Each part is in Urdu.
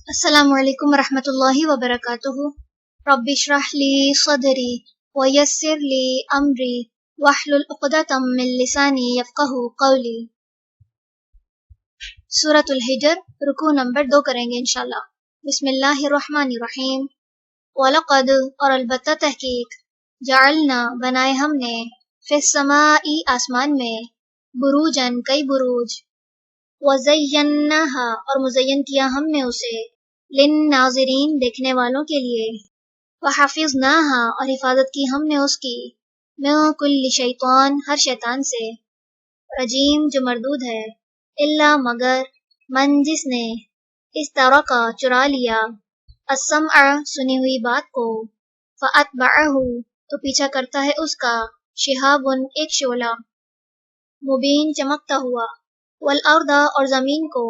السلام علیکم ورحمۃ اللہ وبرکاتہ۔ رب اشرح لی صدری ویسر لی امری واحلل عقدۃ من لسانی یفقہوا قولی۔ سورۃ الحجر، رکوع نمبر 2 کریں گے انشاءاللہ۔ بسم اللہ الرحمن الرحیم۔ وَلَقَدْ، اور البتہ تحقیق، جعلنا، بنائے ہم نے، فی السماء، آسمان میں، بروجن، کئی بروج، وَزَيَّنَّاهَا، اور مزین کیا ہم نے اسے، للناظرین، دیکھنے والوں کے لیے، وَحَفِظْنَاهَا، اور حفاظت کی ہم نے اس کی، من کل شیطان، ہر شیطان سے، رجیم، جو مردود ہے، الا، مگر، من، جس نے، استرقا، چرا لیا، السمع، سنی ہوئی بات کو، فَأَتْبَعَهُ، تو پیچھا کرتا ہے اس کا، شہاب، ایک شعلہ، مبین، چمکتا ہوا، والارض، اور زمین کو،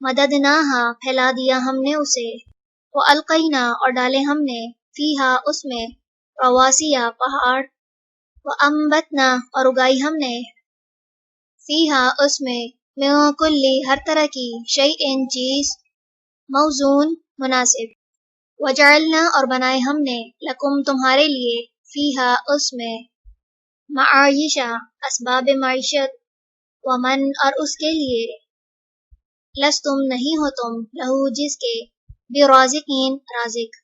مددناها، پھیلا دیا ہم نے اسے، والقینا، اور ڈالے ہم نے، فیہا، اس میں، رواسیا، پہاڑ، وانبتنا، اور اگائی ہم نے، فیہا، اس میں، من کلی، ہر طرح کی، شیئن، چیز، موزون، مناسب، وجعلنا، اور بنائے ہم نے، لکم، تمہارے لیے، فیہا، اس میں، معایشہ، اسباب معیشت، ومن، اور اس کے لیے، لستم، نہیں ہو تم، لہو، جس کے، برازقین، رازق،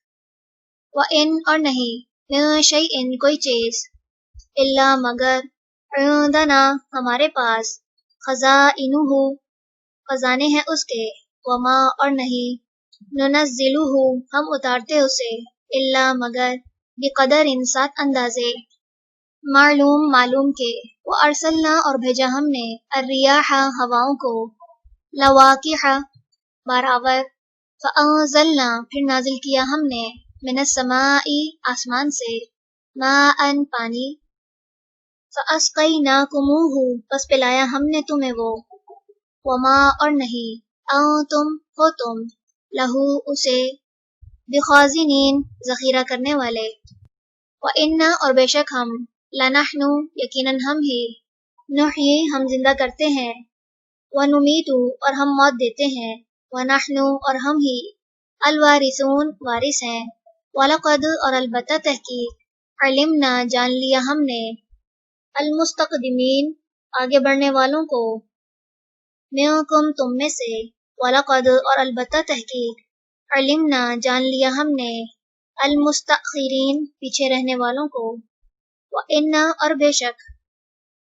وَإِن، اور نہیں، من شیئن، کوئی چیز، الا، مگر، عندنا، ہمارے پاس، خزائنہ، خزانے ہیں اس کے، وما، اور نہیں، ننزلہ، ہم اتارتے اسے، الا، مگر، بقدر، ساتھ اندازے، معلوم، معلوم کے، وارسلنا، اور بھیجا ہم نے، الریاح، ہواؤں کو، لواقح، باراور، فانزلنا، پھر نازل کیا ہم نے، من السماء، آسمان سے، ماء، پانی، فاسقیناکموہ، پس پلایا ہم نے تمہیں وہ، وما، اور نہیں، انتم، ہو تم، لہو، اسے، بخازنین، ذخیرہ کرنے والے، وَإِنَّا، اور بے شک ہم، لَنَحْنُ، یقیناً ہم ہی، نحیی، ہم زندہ کرتے ہیں، وَنُمِیتُ، اور ہم موت دیتے ہیں، وَنَحْنُ، اور ہم ہی، الوارثون، وارث ہیں، وَلَقَدْ، اور البتہ تحقیق، علمنا، جان لیا ہم نے، المستقدمین، آگے بڑھنے والوں کو، منکم، تم میں سے، وَلَقَدْ، اور البتہ تحقیق، علمنا، جان لیا ہم نے، المستأخرین، پیچھے رہنے والوں کو، وَإِنَّ، اور بے شک،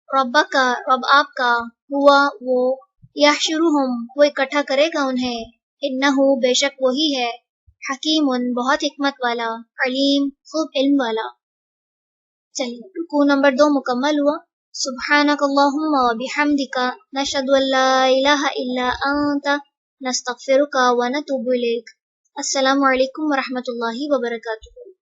ربک، رب آپ کا، ہوا، وہ، یحشرہم، وہ اکٹھا کرے گا انہیں، انہ، بے شک وہی ہے، حکیم، بہت حکمت والا، علیم، خوب علم والا۔ چلیے، رکوع نمبر 2 مکمل ہوا۔ سبحانک اللہم وبحمدک، نشہد ان لا الہ الا انت، نستغفرک ونتوب الیک۔ السلام علیکم ورحمۃ اللہ وبرکاتہ۔